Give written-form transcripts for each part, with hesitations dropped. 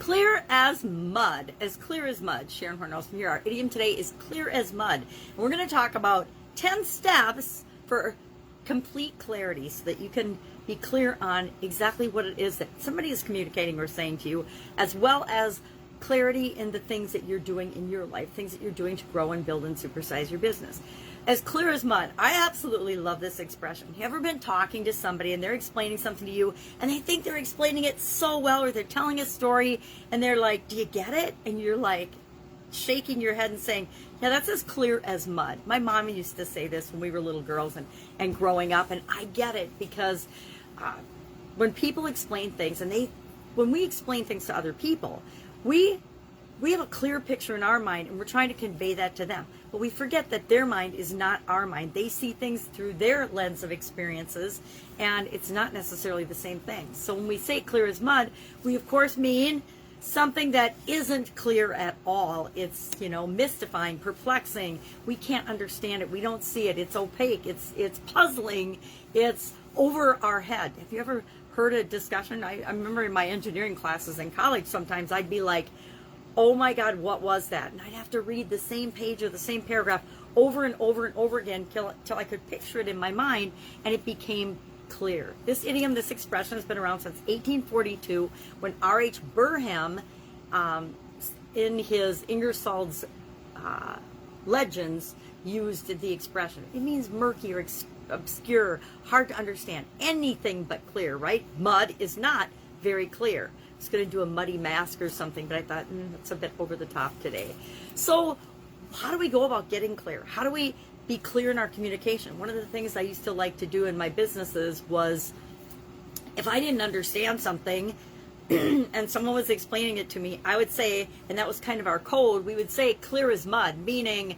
Clear as mud, as clear as mud. Sharon Horne-Ellstrom here. Our idiom today is clear as mud. And we're going to talk about 10 steps for complete clarity so that you can be clear on exactly what it is that somebody is communicating or saying to you, as well as clarity in the things that you're doing in your life, things that you're doing to grow and build and supersize your business. As clear as mud. I absolutely love this expression. Have you ever been talking to somebody and they're explaining something to you and they think they're explaining it so well, or they're telling a story and they're like, do you get it? And you're like shaking your head and saying, yeah, that's as clear as mud. My mom used to say this when we were little girls and growing up, and I get it because when people explain things, and when we explain things to other people, we have a clear picture in our mind, and we're trying to convey that to them. But we forget that their mind is not our mind. They see things through their lens of experiences, and it's not necessarily the same thing. So when we say clear as mud, we of course mean something that isn't clear at all. It's, mystifying, perplexing. We can't understand it. We don't see it. It's opaque. It's puzzling. It's over our head. Have you ever heard a discussion? I remember in my engineering classes in college, sometimes I'd be like, oh my God, what was that? And I'd have to read the same page or the same paragraph over and over and over again till I could picture it in my mind, and it became clear. This idiom, this expression has been around since 1842 when R.H. Burham, in his Ingersoll's Legends, used the expression. It means murky or obscure, hard to understand, anything but clear, right? Mud is not very clear. I was going to do a muddy mask or something, but I thought, that's a bit over the top today. So how do we go about getting clear? How do we be clear in our communication? One of the things I used to like to do in my businesses was, if I didn't understand something and someone was explaining it to me, I would say, and that was kind of our code, we would say clear as mud, meaning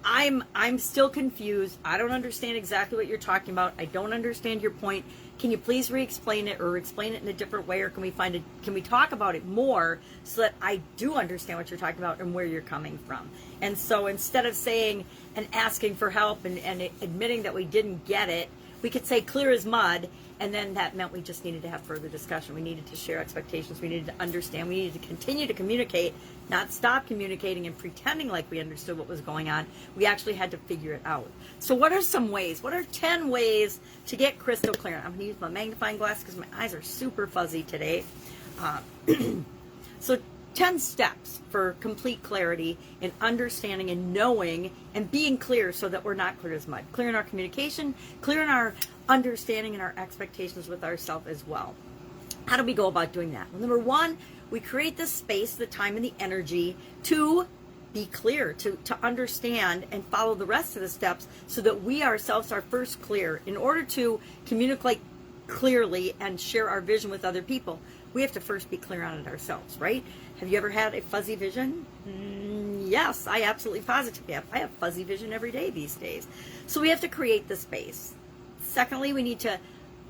I'm still confused. I don't understand exactly what you're talking about. I don't understand your point. Can you please re-explain it, or explain it in a different way, or can we talk about it more so that I do understand what you're talking about and where you're coming from? And so instead of saying and asking for help and admitting that we didn't get it, we could say clear as mud, and then that meant we just needed to have further discussion. We needed to share expectations. We needed to understand. We needed to continue to communicate, not stop communicating and pretending like we understood what was going on. We actually had to figure it out. So what are some ways? What are 10 ways to get crystal clear? I'm going to use my magnifying glass because my eyes are super fuzzy today. So 10 steps for complete clarity in understanding and knowing and being clear so that we're not clear as mud. Clear in our communication, clear in our understanding and our expectations with ourselves as well. How do we go about doing that? Well, number one, we create the space, the time, and the energy to be clear, to understand and follow the rest of the steps so that we ourselves are first clear. In order to communicate clearly and share our vision with other people, we have to first be clear on it ourselves, right? Have you ever had a fuzzy vision? Yes, I absolutely positively have. I have fuzzy vision every day these days. So we have to create the space. Secondly, we need to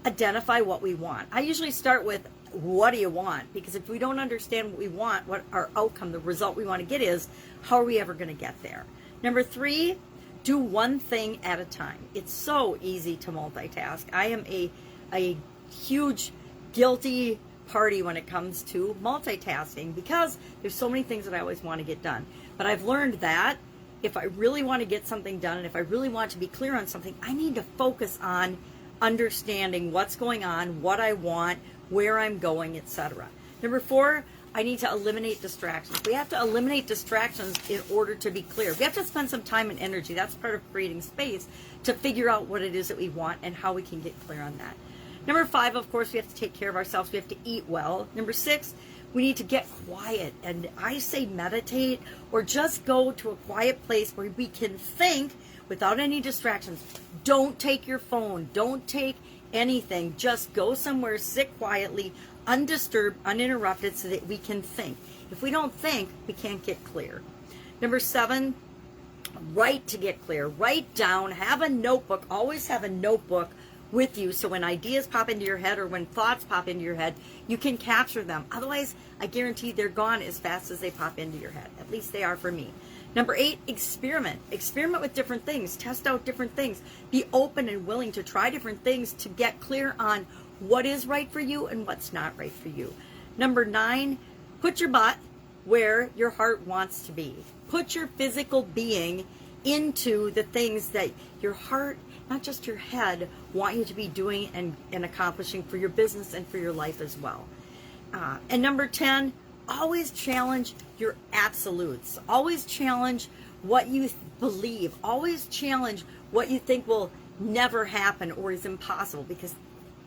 identify what we want. I usually start with, what do you want? Because if we don't understand what we want, what our outcome, the result we want to get is, how are we ever going to get there? Number three, do one thing at a time. It's so easy to multitask. I am a huge guilty party when it comes to multitasking because there's so many things that I always want to get done. But I've learned that if I really want to get something done, and if I really want to be clear on something, I need to focus on understanding what's going on, what I want, where I'm going, etc. Number four, I need to eliminate distractions. We have to eliminate distractions in order to be clear. We have to spend some time and energy. That's part of creating space to figure out what it is that we want and how we can get clear on that. Number five, of course, we have to take care of ourselves. We have to eat well. Number six, we need to get quiet. And I say meditate, or just go to a quiet place where we can think without any distractions. Don't take your phone. Don't take anything. Just go somewhere, sit quietly, undisturbed, uninterrupted, so that we can think. If we don't think, we can't get clear. Number seven, write to get clear. Write down. Have a notebook. Always have a notebook with you, so when ideas pop into your head or when thoughts pop into your head, you can capture them. Otherwise, I guarantee they're gone as fast as they pop into your head. At least they are for me. Number 8, experiment. Experiment with different things. Test out different things. Be open and willing to try different things to get clear on what is right for you and what's not right for you. Number 9, Put your butt where your heart wants to be. Put your physical being into the things that your heart, not just your head, want you to be doing and accomplishing for your business and for your life as well. And number 10, always challenge your absolutes. Always challenge what you believe. Always challenge what you think will never happen or is impossible, because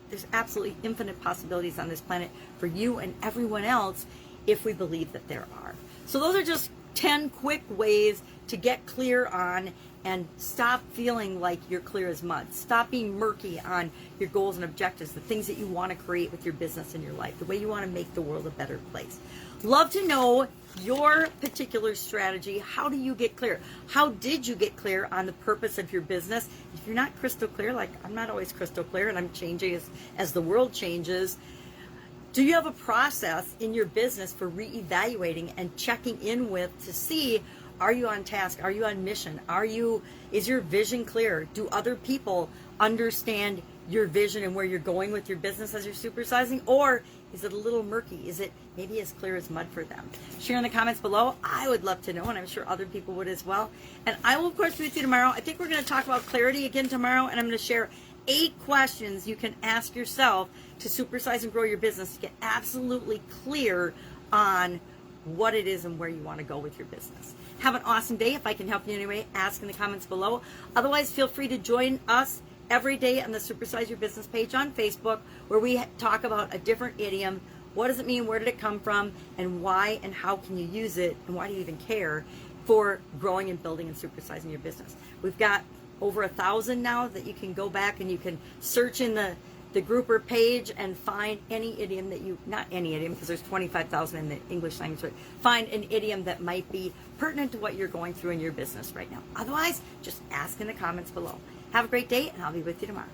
there's absolutely infinite possibilities on this planet for you and everyone else if we believe that there are. So those are just 10 quick ways to get clear on and stop feeling like you're clear as mud. Stop being murky on your goals and objectives, the things that you want to create with your business and your life, the way you want to make the world a better place. Love to know your particular strategy. How do you get clear? How did you get clear on the purpose of your business? If you're not crystal clear, like I'm not always crystal clear and I'm changing as the world changes, do you have a process in your business for reevaluating and checking in with to see, are you on task? Are you on mission? Is your vision clear? Do other people understand your vision and where you're going with your business as you're supersizing? Or is it a little murky? Is it maybe as clear as mud for them? Share in the comments below. I would love to know, and I'm sure other people would as well. And I will, of course, be with you tomorrow. I think we're going to talk about clarity again tomorrow, and I'm going to share 8 questions you can ask yourself to supersize and grow your business to get absolutely clear on what it is and where you want to go with your business. Have an awesome day. If I can help you in any way, ask in the comments below. Otherwise, feel free to join us every day on the Supersize Your Business page on Facebook, where we talk about a different idiom. What does it mean? Where did it come from? And why and how can you use it? And why do you even care for growing and building and supersizing your business? We've got over 1,000 now that you can go back and you can search in the grouper page and find any idiom that you, not any idiom because there's 25,000 in the English language, but find an idiom that might be pertinent to what you're going through in your business right now. Otherwise, just ask in the comments below. Have a great day, and I'll be with you tomorrow.